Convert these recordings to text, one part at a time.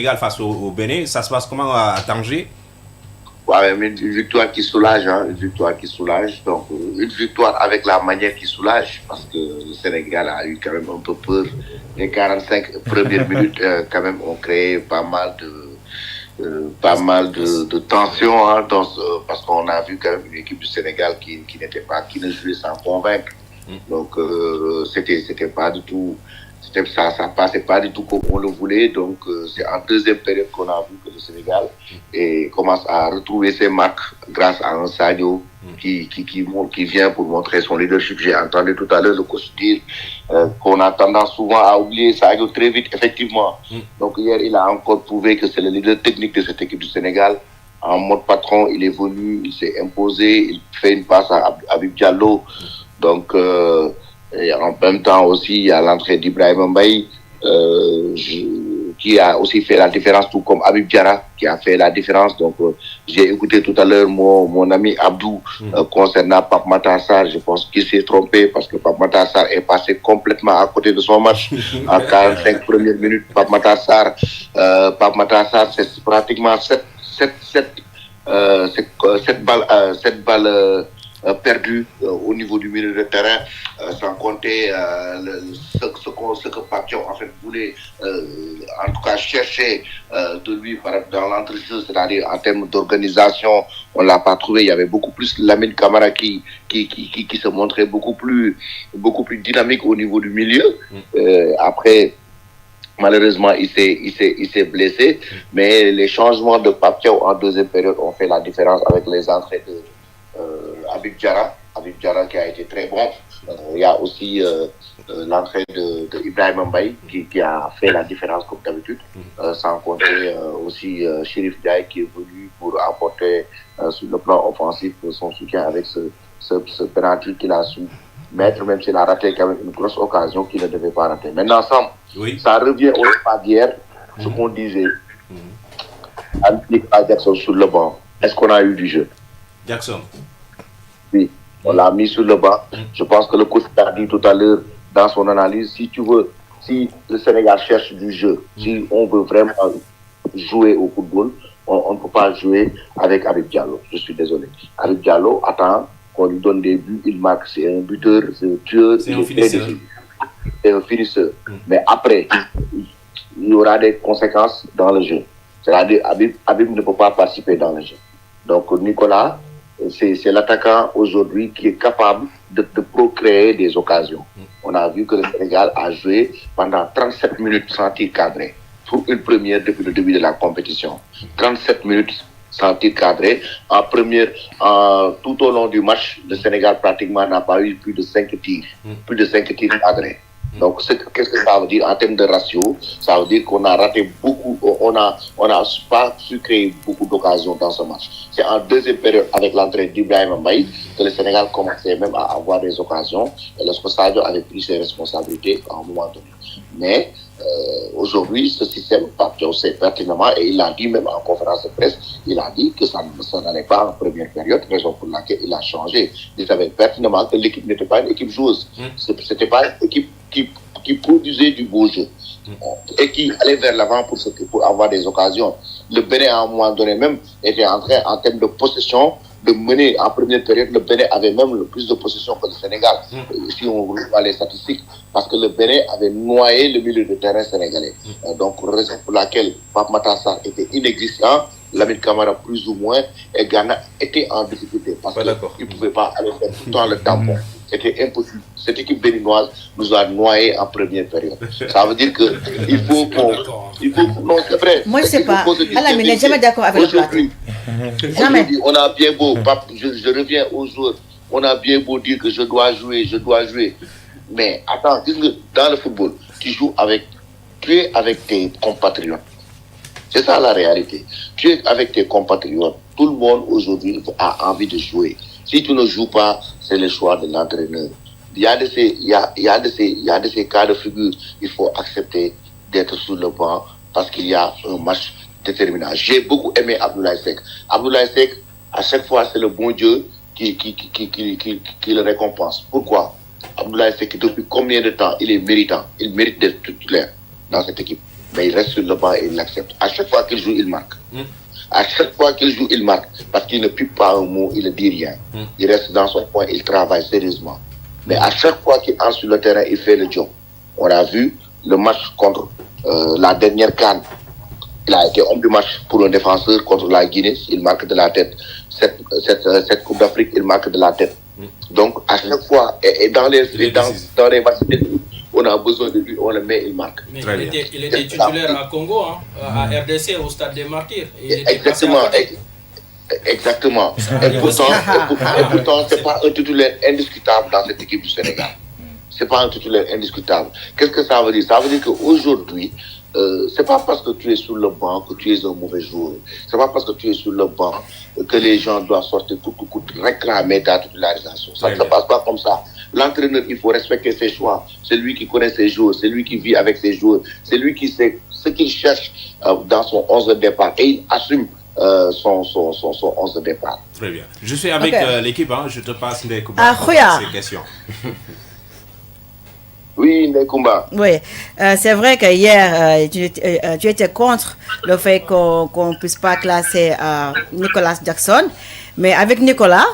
Sénégal face au Bénin. Ça se passe comment à Tanger? Ouais, mais une victoire qui soulage, hein, une victoire qui soulage. Donc, une victoire avec la manière qui soulage, parce que le Sénégal a eu quand même un peu peur. Les 45 premières minutes, quand même, ont créé pas mal de tension, hein, parce qu'on a vu quand même une équipe du Sénégal qui ne jouait sans convaincre. Donc, c'était pas du tout, ça passait pas du tout comme on le voulait. Donc, c'est en deuxième période qu'on a vu que le Sénégal commence à retrouver ses marques grâce à un Sadio qui vient pour montrer son leadership. J'ai entendu tout à l'heure le coach dire qu'on a tendance souvent à oublier Sadio très vite, effectivement. Donc, hier, il a encore prouvé que c'est le leader technique de cette équipe du Sénégal. En mode patron, il est venu, il s'est imposé, il fait une passe à Habib Diallo. Donc, et en même temps aussi, il y a l'entrée d'Ibrahim Mbaye, qui a aussi fait la différence, tout comme Habib Diarra, qui a fait la différence. Donc, j'ai écouté tout à l'heure mon ami Abdou concernant Pape Matar Sarr. Je pense qu'il s'est trompé parce que Pape Matar Sarr est passé complètement à côté de son match. En 45 premières minutes, Pape Matar Sarr, c'est pratiquement 7 balles perdu au niveau du milieu de terrain, sans compter ce que Papion en fait voulait en tout cas chercher de lui dans l'entrejeu, c'est-à-dire en termes d'organisation, on l'a pas trouvé. Il y avait beaucoup plus Lamine Camara qui se montrait beaucoup plus dynamique au niveau du milieu. Après, malheureusement, il s'est blessé, mais les changements de Papion en deuxième période ont fait la différence avec les entrées de Habib Diarra qui a été très bon. Il y a aussi l'entrée de Ibrahim Mbaye qui a fait la différence comme d'habitude, sans compter aussi Chérif Ndiaye qui est venu pour apporter sur le plan offensif son soutien avec ce penalty qu'il a su mettre, même s'il a raté quand même une grosse occasion qu'il ne devait pas rater. Maintenant, ça revient au débat d'hier, ce qu'on disait. À Jackson sur le banc. Est-ce qu'on a eu du jeu? Jackson. Oui, on l'a mis sur le banc. Je pense que le coach a dit tout à l'heure dans son analyse, si le Sénégal cherche du jeu, si on veut vraiment jouer au football, on ne peut pas jouer avec Habib Diallo. Je suis désolé. Habib Diallo attend qu'on lui donne des buts, il marque, c'est un buteur, c'est un tueur, c'est un finisseur. C'est un finisseur. Mais après, il y aura des conséquences dans le jeu. C'est-à-dire Habib ne peut pas participer dans le jeu. Donc Nicolas, c'est l'attaquant aujourd'hui qui est capable de procréer des occasions. On a vu que le Sénégal a joué pendant 37 minutes sans tir cadré, pour une première depuis le début de la compétition. 37 minutes sans tir cadré. Tout au long du match, le Sénégal pratiquement n'a pas eu plus de 5 tirs cadrés. Donc, qu'est-ce que ça veut dire en termes de ratio? Ça veut dire qu'on a raté beaucoup, on n'a pas su créer beaucoup d'occasions dans ce match. C'est en deuxième période, avec l'entrée d'Ibrahim Mbaye, que le Sénégal commençait même à avoir des occasions, et lorsque Sadio avait pris ses responsabilités à un moment donné. Mais aujourd'hui, ce système, Pape sait pertinemment, et il l'a dit même en conférence de presse, il a dit que ça n'allait pas en première période, raison pour laquelle il a changé. Il savait pertinemment que l'équipe n'était pas une équipe joueuse. C'était pas une équipe qui produisait du beau jeu et qui allait vers l'avant pour avoir des occasions. Le Bénin, à un moment donné même, était en train, en termes de possession, de mener en première période. Le Bénin avait même le plus de possession que le Sénégal, si on voit les statistiques, parce que le Bénin avait noyé le milieu de terrain sénégalais. Donc, raison pour laquelle Pape Matar Sarr était inexistant, Lamine Camara plus ou moins, et Ghana était en difficulté parce qu'il ne pouvait pas aller faire tout le temps le tampon. C'était impossible. Cette équipe béninoise nous a noyés en première période. Ça veut dire qu'il faut qu'on... Non, c'est vrai. Moi, je ne sais pas. Allah, mais n'est jamais d'accord avec le plateau. Jamais. On a bien beau, je reviens aux joueurs, on a bien beau dire que je dois jouer. Mais attends, dans le football, tu es avec tes compatriotes. C'est ça la réalité. Tu es avec tes compatriotes. Tout le monde aujourd'hui a envie de jouer. Si tu ne joues pas, c'est le choix de l'entraîneur. Il y a de ces cas de figure. Il faut accepter d'être sur le banc parce qu'il y a un match déterminant. J'ai beaucoup aimé Abdoulaye Seck. Abdoulaye Seck, à chaque fois, c'est le bon Dieu qui le récompense. Pourquoi? Abdoulaye Seck, depuis combien de temps il est méritant? Il mérite d'être titulaire dans cette équipe. mais il reste sur le banc et il l'accepte. À chaque fois qu'il joue, il marque. À chaque fois qu'il joue, il marque. Parce qu'il ne pipe pas un mot, il ne dit rien. Il reste dans son coin, il travaille sérieusement. Mais à chaque fois qu'il entre sur le terrain, il fait le job. On a vu le match contre la dernière CAN. Il a été homme du match pour un défenseur contre la Guinée. Il marque de la tête. Cette Coupe d'Afrique, il marque de la tête. Donc, à chaque fois, et dans les matchs, on a besoin de lui, on le met, il marque. Mais il était titulaire à Congo, à RDC, au Stade des Martyrs. Exactement. Et pourtant, ce n'est pas un titulaire indiscutable dans cette équipe du Sénégal. Ce n'est pas un titulaire indiscutable. Qu'est-ce que ça veut dire? Ça veut dire qu'aujourd'hui, c'est pas parce que tu es sur le banc que tu es un mauvais joueur. C'est pas parce que tu es sur le banc que les gens doivent sortir réclamer ta titularisation. Ça ne se passe pas comme ça. L'entraîneur, il faut respecter ses choix. C'est lui qui connaît ses joueurs, c'est lui qui vit avec ses joueurs, c'est lui qui sait ce qu'il cherche dans son 11 de départ et il assume son 11 de départ. Très bien. Je suis avec l'équipe, je te passe des ces questions. Oui, Ndekoumba. Oui, c'est vrai que hier, tu étais contre le fait qu'on ne puisse pas classer Nicolas Jackson. Mais avec Nicolas,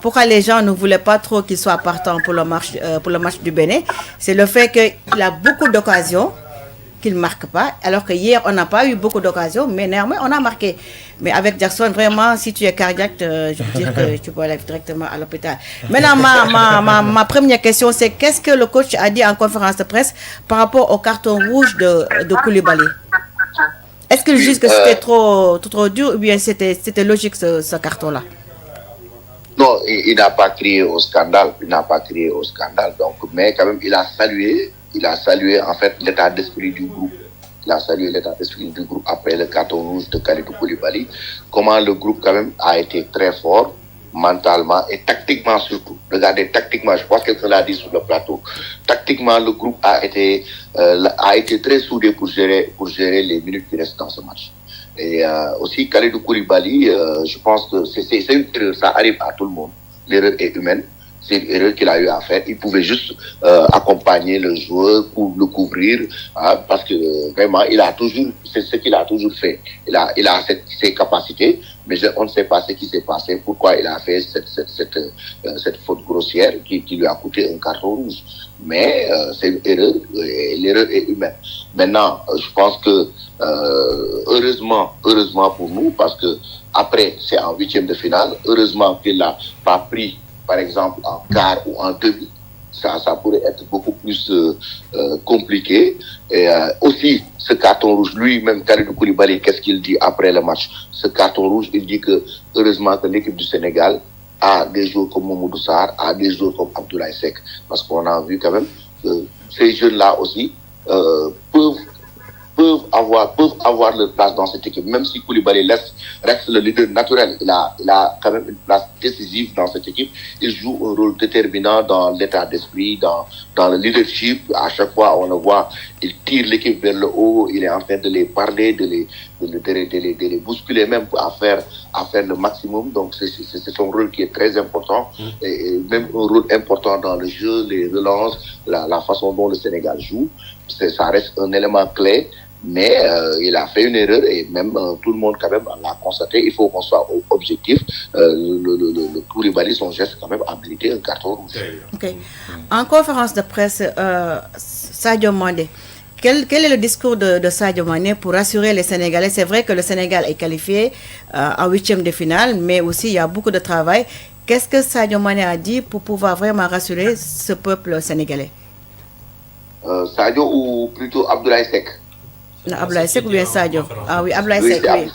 pourquoi les gens ne voulaient pas trop qu'il soit partant pour le match du Bénin, c'est le fait qu'il a beaucoup d'occasions qu'il ne marque pas, alors que hier, on n'a pas eu beaucoup d'occasions, mais néanmoins, on a marqué. Mais avec Jackson, vraiment, si tu es cardiaque, je veux dire que tu peux aller directement à l'hôpital. Maintenant, ma première question, c'est qu'est-ce que le coach a dit en conférence de presse par rapport au carton rouge de Koulibaly? Est-ce qu'il juge que c'était trop dur ou bien c'était logique ce carton-là? Non, il n'a pas crié au scandale. Donc, mais quand même, il a salué en fait l'état d'esprit du groupe. Il a salué l'état d'esprit du groupe après le carton rouge de Kalidou Koulibaly. Comment le groupe quand même a été très fort mentalement et tactiquement surtout. Regardez, tactiquement, je pense que quelqu'un l'a dit sur le plateau. Tactiquement, le groupe a été très soudé pour gérer les minutes qui restent dans ce match. Et aussi Kalidou Koulibaly, je pense que c'est une erreur, ça arrive à tout le monde. L'erreur est humaine. C'est une erreur qu'il a eu à faire. Il pouvait juste accompagner le joueur pour le couvrir, parce que vraiment, c'est ce qu'il a toujours fait. Il a ses capacités, mais on ne sait pas ce qui s'est passé, pourquoi il a fait cette faute grossière qui lui a coûté un carton rouge. Mais c'est une erreur, et l'erreur est humaine. Maintenant, je pense que heureusement pour nous, parce que après c'est en 8e de finale, heureusement qu'il n'a pas pris par exemple en quart ou en demi, ça pourrait être beaucoup plus compliqué. Et aussi, ce carton rouge, lui-même, Kalidou Koulibaly, qu'est-ce qu'il dit après le match? Ce carton rouge, il dit que heureusement que l'équipe du Sénégal a des joueurs comme Mamadou Sarr, a des joueurs comme Abdoulaye Seck, parce qu'on a vu quand même que ces jeunes-là aussi peuvent avoir leur place dans cette équipe, même si Koulibaly reste le leader naturel. Il a quand même une place décisive dans cette équipe. Il joue un rôle déterminant dans l'état d'esprit, dans le leadership. À chaque fois, on le voit, il tire l'équipe vers le haut, il est en train de les parler, de les bousculer même à faire le maximum. Donc c'est son rôle qui est très important, et même un rôle important dans le jeu, les relances, la façon dont le Sénégal joue. Ça reste un élément clé. Mais il a fait une erreur et même tout le monde quand même l'a constaté. Il faut qu'on soit objectif. Le Koulibaly, son geste quand même a mérité un carton rouge. Okay. En conférence de presse, Sadio Mané, quel est le discours de Sadio Mané pour rassurer les Sénégalais? C'est vrai que le Sénégal est qualifié en 8e de finale, mais aussi il y a beaucoup de travail. Qu'est-ce que Sadio Mané a dit pour pouvoir vraiment rassurer ce peuple sénégalais? Sadio ou plutôt Abdoulaye Seck? Abdoulaye Seck ou bien Sadio? Ah oui, Abdoulaye Seck, oui.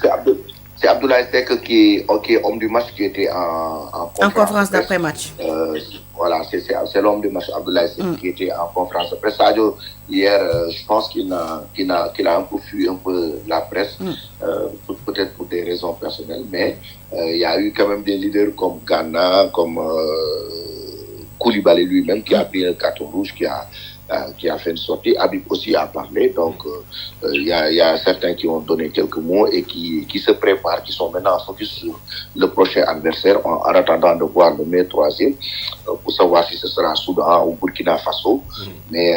C'est Abdoulaye Seck qui est homme du match, qui était en conférence d'après-match. Voilà, c'est l'homme du match, Abdoulaye Seck, qui était en conférence. Après Sadio, hier, je pense qu'il a un peu fui un peu la presse, peut-être pour des raisons personnelles, mais il y a eu quand même des leaders comme Ghana, comme Koulibaly lui-même, qui a pris un carton rouge, qui a qui a fait une sortie. Habib aussi a parlé, donc il y a certains qui ont donné quelques mots et qui se préparent, qui sont maintenant focus sur le prochain adversaire en attendant de voir le meilleur troisième pour savoir si ce sera Soudan ou Burkina Faso. Mais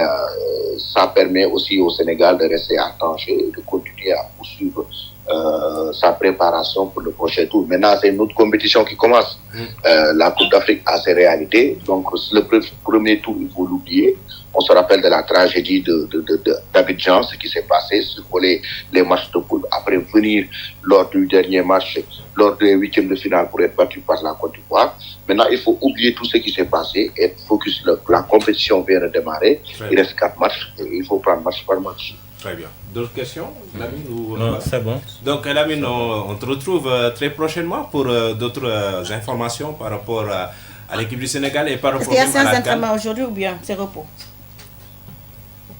ça permet aussi au Sénégal de rester à Tanger et de continuer à poursuivre sa préparation pour le prochain tour. Maintenant, c'est une autre compétition qui commence. La Coupe d'Afrique a ses réalités. Donc, le premier tour, il faut l'oublier. On se rappelle de la tragédie d'Abidjan, ce qui s'est passé, les matchs de poule. Après, venir lors du dernier match, lors des huitièmes de finale pour être battu par la Côte d'Ivoire. Maintenant, il faut oublier tout ce qui s'est passé et focus. La compétition vient de démarrer. Il reste 4 matchs. Et il faut prendre match par match. Très bien. D'autres questions, Lamine ou... Non, c'est bon. Donc, Lamine, on te retrouve très prochainement pour d'autres informations par rapport à l'équipe du Sénégal et par rapport à la CAN. Est-ce qu'il y a séance d'entraînement aujourd'hui ou bien c'est repos?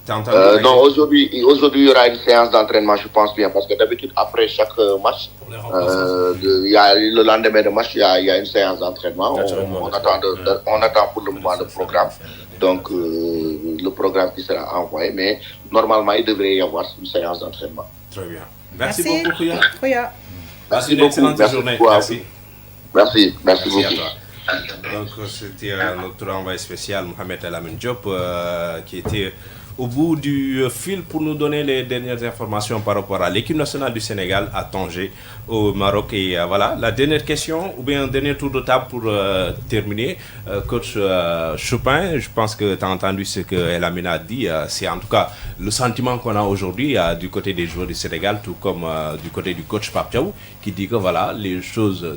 Non, aujourd'hui, il y aura une séance d'entraînement, je pense bien, parce que d'habitude, après chaque match, le lendemain de match, il y a une séance d'entraînement. On attend pour le moment le programme. Donc, le programme qui sera envoyé, mais normalement, il devrait y avoir une séance d'entraînement. Très bien. Merci beaucoup, Khouya. Merci une excellente journée. Merci beaucoup. À toi. Donc, c'était notre envoyé spécial, Mohamed El Amin Diop, qui était au bout du fil pour nous donner les dernières informations par rapport à l'équipe nationale du Sénégal à Tanger, au Maroc. Et voilà, la dernière question, ou bien un dernier tour de table pour terminer. Coach Chopin, je pense que tu as entendu ce que El Amin a dit. C'est en tout cas le sentiment qu'on a aujourd'hui du côté des joueurs du Sénégal, tout comme du côté du coach Pape Thiaw, qui dit que voilà, les choses